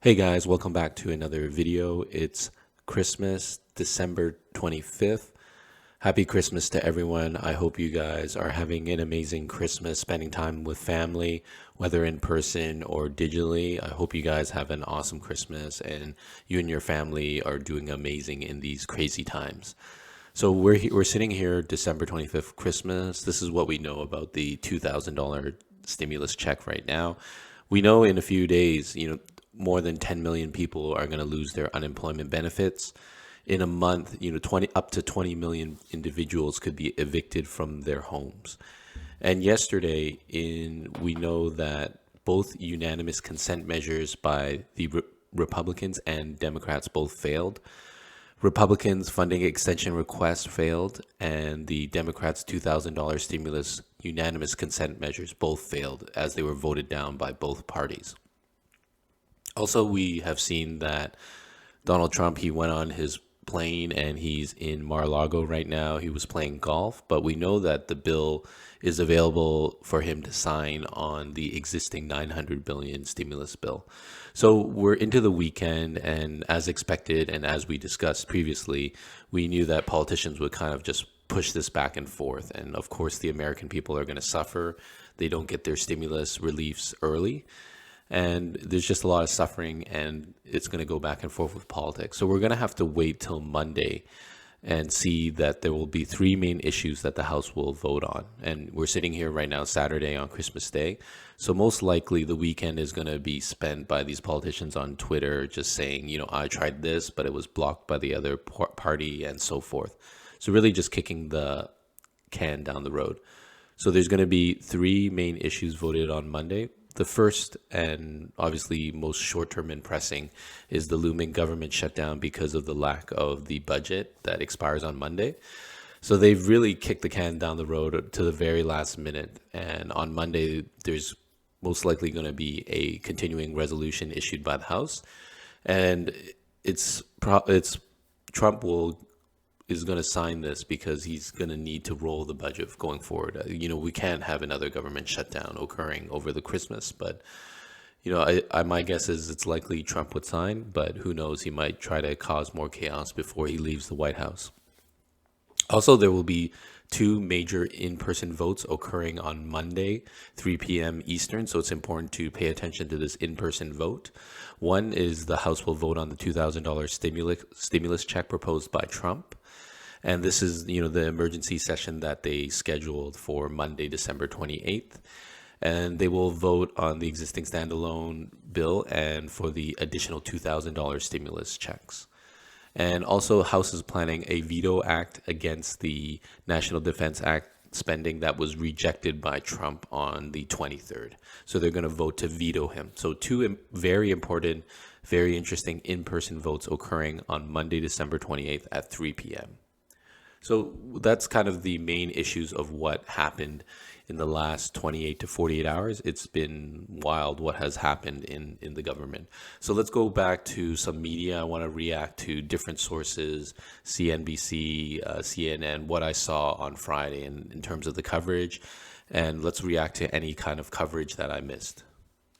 Hey guys, welcome back to another video. It's Christmas, December 25th. Happy Christmas to everyone. I hope you guys are having an amazing Christmas, spending time with family, whether in person or digitally. I hope you guys have an awesome Christmas and you and your family are doing amazing in these crazy times. So we're sitting here December 25th, Christmas. This is what we know about the $2,000 stimulus check right now. We know in a few days, more than 10 million people are going to lose their unemployment benefits. In a month, 20 up to 20 million individuals could be evicted from their homes. And yesterday, we know that both unanimous consent measures by the Republicans and Democrats both failed. Republicans' funding extension request failed, and the Democrats' $2,000 stimulus unanimous consent measures both failed as they were voted down by both parties. Also, we have seen that Donald Trump, he went on his plane and he's in Mar-a-Lago right now. He was playing golf, but we know that the bill is available for him to sign on the existing $900 billion stimulus bill. So we're into the weekend, and as expected and as we discussed previously, we knew that politicians would kind of just push this back and forth. And of course, the American people are going to suffer. They don't get their stimulus reliefs early. And there's just a lot of suffering, and it's going to go back and forth with politics. So we're going to have to wait till Monday and see that there will be three main issues that the House will vote on. And we're sitting here right now, Saturday on Christmas Day. So most likely the weekend is going to be spent by these politicians on Twitter just saying, I tried this, but it was blocked by the other party and so forth. So really just kicking the can down the road. So there's going to be three main issues voted on Monday. The first and obviously most short-term and pressing is the looming government shutdown because of the lack of the budget that expires on Monday. So they've really kicked the can down the road to the very last minute. And on Monday, there's most likely going to be a continuing resolution issued by the House. And Trump is going to sign this because he's going to need to roll the budget going forward. We can't have another government shutdown occurring over the Christmas, but my guess is it's likely Trump would sign, but who knows, he might try to cause more chaos before he leaves the White House. Also, there will be two major in-person votes occurring on Monday, 3 p.m. Eastern, so it's important to pay attention to this in-person vote. One is the House will vote on the $2,000 stimulus check proposed by Trump. And this is, the emergency session that they scheduled for Monday, December 28th. And they will vote on the existing standalone bill and for the additional $2,000 stimulus checks. And also, House is planning a veto act against the National Defense Act spending that was rejected by Trump on the 23rd. So they're going to vote to veto him. So two very important, very interesting in-person votes occurring on Monday, December 28th at 3 p.m. So that's kind of the main issues of what happened in the last 28 to 48 hours. It's been wild what has happened in the government. So let's go back to some media. I want to react to different sources, CNBC, CNN, what I saw on Friday in terms of the coverage. And let's react to any kind of coverage that I missed.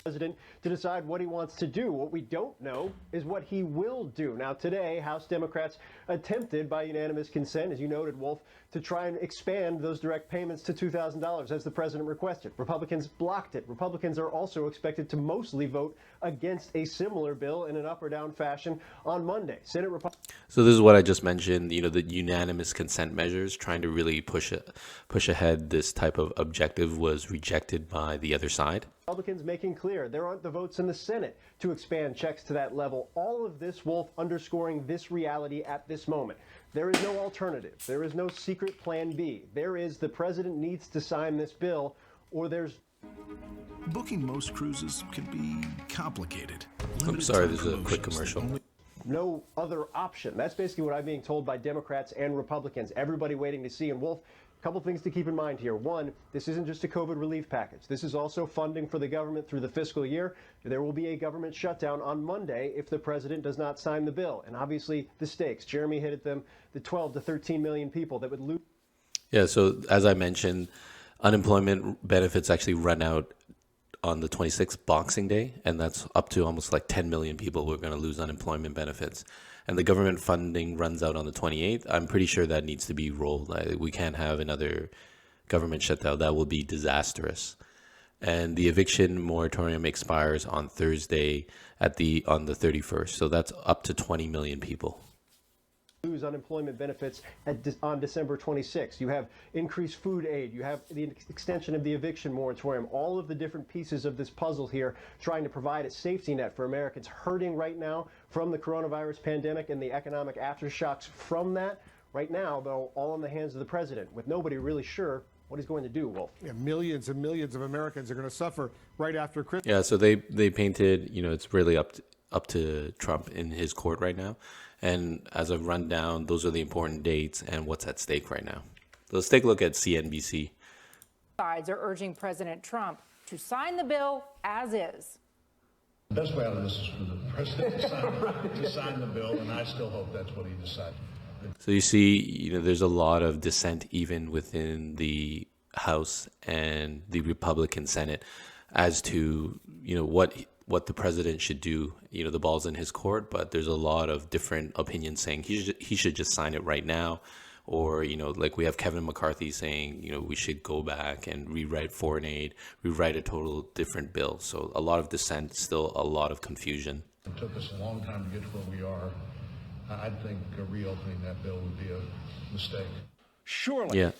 President to decide what he wants to do. What we don't know is what he will do. Now, today, House Democrats attempted by unanimous consent, as you noted, Wolf, to try and expand those direct payments to $2,000 as the president requested. Republicans blocked it. Republicans are also expected to mostly vote against a similar bill in an up or down fashion on Monday. So this is what I just mentioned, the unanimous consent measures, trying to really push ahead this type of objective was rejected by the other side. Republicans making clear there aren't the votes in the Senate to expand checks to that level. All of this, Wolf, underscoring this reality at this moment. There is no alternative. There is no secret plan B. There is the president needs to sign this bill, or there's... Booking most cruises can be complicated. I'm sorry, there's a quick commercial. No other option. That's basically what I'm being told by Democrats and Republicans. Everybody waiting to see. And Wolf, a couple things to keep in mind here. One, this isn't just a COVID relief package. This is also funding for the government through the fiscal year. There will be a government shutdown on Monday if the president does not sign the bill. And obviously the stakes, Jeremy hit at them, the 12 to 13 million people that would lose. Yeah, so as I mentioned, unemployment benefits actually run out on the 26th, Boxing Day, and that's up to almost like 10 million people who are going to lose unemployment benefits. And the government funding runs out on the 28th. I'm pretty sure that needs to be rolled. We can't have another government shutdown. That will be disastrous. And the eviction moratorium expires on Thursday on the 31st. So that's up to 20 million people. Lose unemployment benefits on December 26th. You have increased food aid. You have the extension of the eviction moratorium. All of the different pieces of this puzzle here trying to provide a safety net for Americans hurting right now from the coronavirus pandemic and the economic aftershocks from that. Right now, though, all in the hands of the president, with nobody really sure what he's going to do, Wolf. Yeah, millions and millions of Americans are going to suffer right after Christmas. Yeah, so they painted, it's really up to Trump in his court right now. And as a rundown, those are the important dates and what's at stake right now. So let's take a look at CNBC. Sides are urging President Trump to sign the bill as is. The best way out of this is for the president to sign the bill, and I still hope that's what he decides. So you see, there's a lot of dissent even within the House and the Republican Senate as to, what the president should do. The ball's in his court, but there's a lot of different opinions saying he should just sign it right now. Or, like we have Kevin McCarthy saying, we should go back and rewrite foreign aid, rewrite a total different bill. So a lot of dissent, still a lot of confusion. It took us a long time to get to where we are. I think reopening that bill would be a mistake. Surely. Yeah.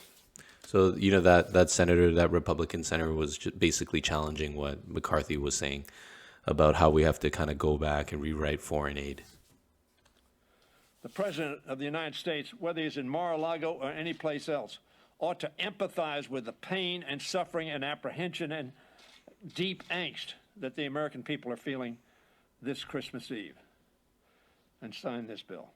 So, that senator, that Republican senator was just basically challenging what McCarthy was saying about how we have to kind of go back and rewrite foreign aid. The President of the United States, whether he's in Mar-a-Lago or any place else, ought to empathize with the pain and suffering and apprehension and deep angst that the American people are feeling this Christmas Eve and sign this bill.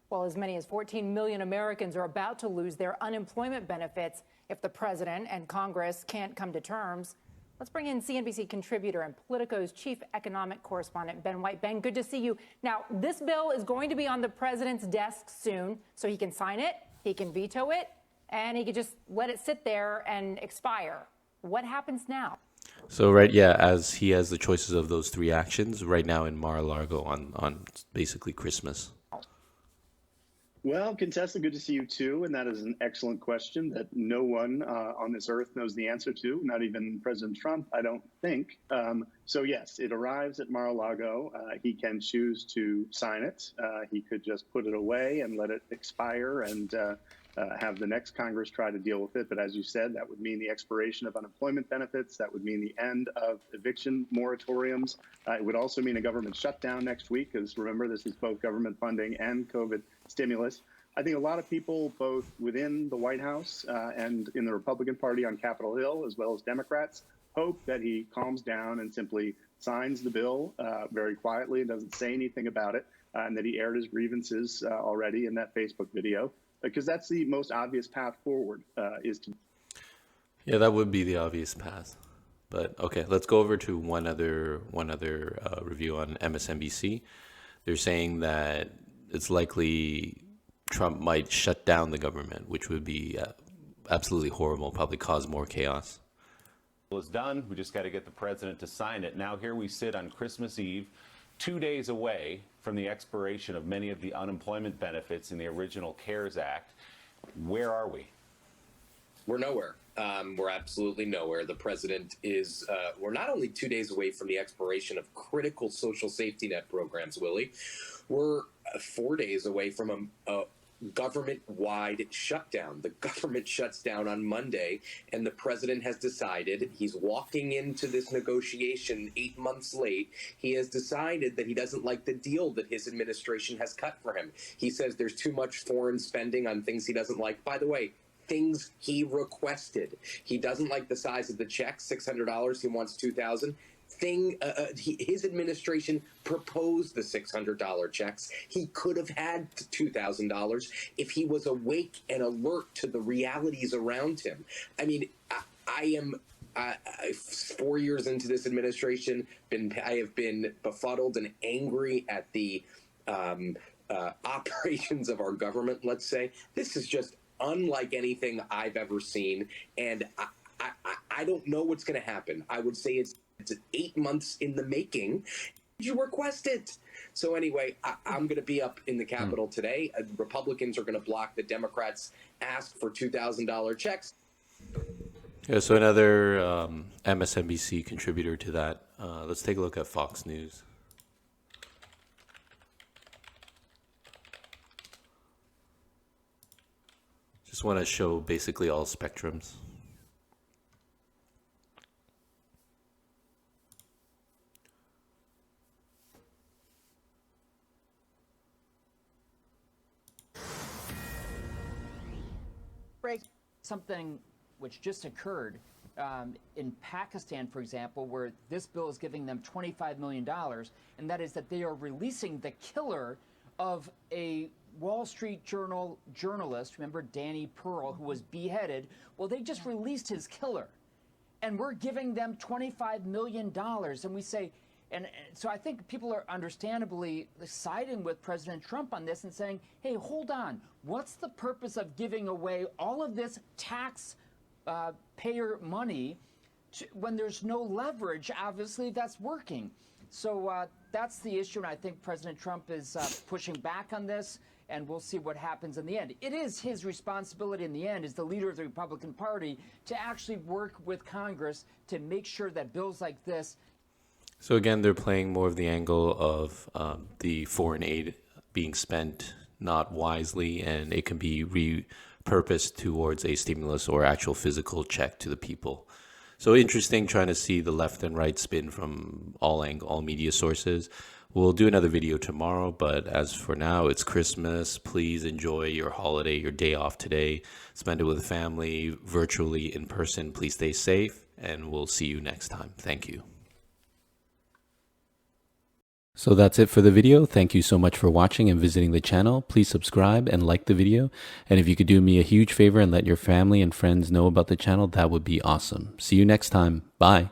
Well, as many as 14 million Americans are about to lose their unemployment benefits if the president and Congress can't come to terms. Let's bring in CNBC contributor and Politico's chief economic correspondent, Ben White. Ben, good to see you. Now, this bill is going to be on the president's desk soon, so he can sign it, he can veto it, and he can just let it sit there and expire. What happens now? So, as he has the choices of those three actions right now in Mar-a-Lago on basically Christmas. Well, Contessa, good to see you too. And that is an excellent question that no one on this earth knows the answer to, not even President Trump, I don't think. So yes, it arrives at Mar-a-Lago. He can choose to sign it. He could just put it away and let it expire and have the next Congress try to deal with it. But as you said, that would mean the expiration of unemployment benefits. That would mean the end of eviction moratoriums. It would also mean a government shutdown next week, because remember, this is both government funding and COVID stimulus. I think a lot of people, both within the White House and in the Republican Party on Capitol Hill, as well as Democrats, hope that he calms down and simply signs the bill very quietly and doesn't say anything about it, and that he aired his grievances already in that Facebook video, because that's the most obvious path forward is to. Yeah, that would be the obvious path. But okay, let's go over to one other review on MSNBC. They're saying that it's likely Trump might shut down the government, which would be absolutely horrible, probably cause more chaos. Is done. We just got to get the president to sign it. Now here we sit on Christmas Eve, 2 days away from the expiration of many of the unemployment benefits in the original CARES Act. Where are we? We're nowhere. We're absolutely nowhere. The president is, we're not only 2 days away from the expiration of critical social safety net programs, Willie, we're 4 days away from a government-wide shutdown. The government shuts down on Monday, and the president has decided he's walking into this negotiation 8 months late. He has decided that he doesn't like the deal that his administration has cut for him. He says there's too much foreign spending on things he doesn't like. By the way, things he requested. He doesn't like the size of the check, $600. He wants $2,000. His administration proposed the $600 checks. He could have had $2,000 if he was awake and alert to the realities around him. I mean, I am 4 years into this administration. I have been befuddled and angry at the operations of our government. Let's say this is just unlike anything I've ever seen, and I don't know what's going to happen. I would say it's 8 months in the making. You request it. So anyway, I'm going to be up in the Capitol today. Republicans are going to block the Democrats' ask for $2,000 checks. Yeah, so another MSNBC contributor to that. Let's take a look at Fox News. Just want to show basically all spectrums. Something which just occurred in Pakistan, for example, where this bill is giving them $25 million, and that is that they are releasing the killer of a Wall Street Journal journalist, remember Danny Pearl, who was beheaded. Well, they just released his killer, and we're giving them $25 million, and we say, and so I think people are understandably siding with President Trump on this and saying, hey, hold on, what's the purpose of giving away all of this taxpayer money when there's no leverage, obviously, that's working? So that's the issue, and I think President Trump is pushing back on this, and we'll see what happens in the end. It is his responsibility in the end, as the leader of the Republican Party, to actually work with Congress to make sure that bills like this. So again, they're playing more of the angle of the foreign aid being spent not wisely, and it can be repurposed towards a stimulus or actual physical check to the people. So interesting trying to see the left and right spin from all media sources. We'll do another video tomorrow, but as for now, it's Christmas. Please enjoy your holiday, your day off today. Spend it with family, virtually, in person. Please stay safe, and we'll see you next time. Thank you. So that's it for the video. Thank you so much for watching and visiting the channel. Please subscribe and like the video. And if you could do me a huge favor and let your family and friends know about the channel, that would be awesome. See you next time. Bye.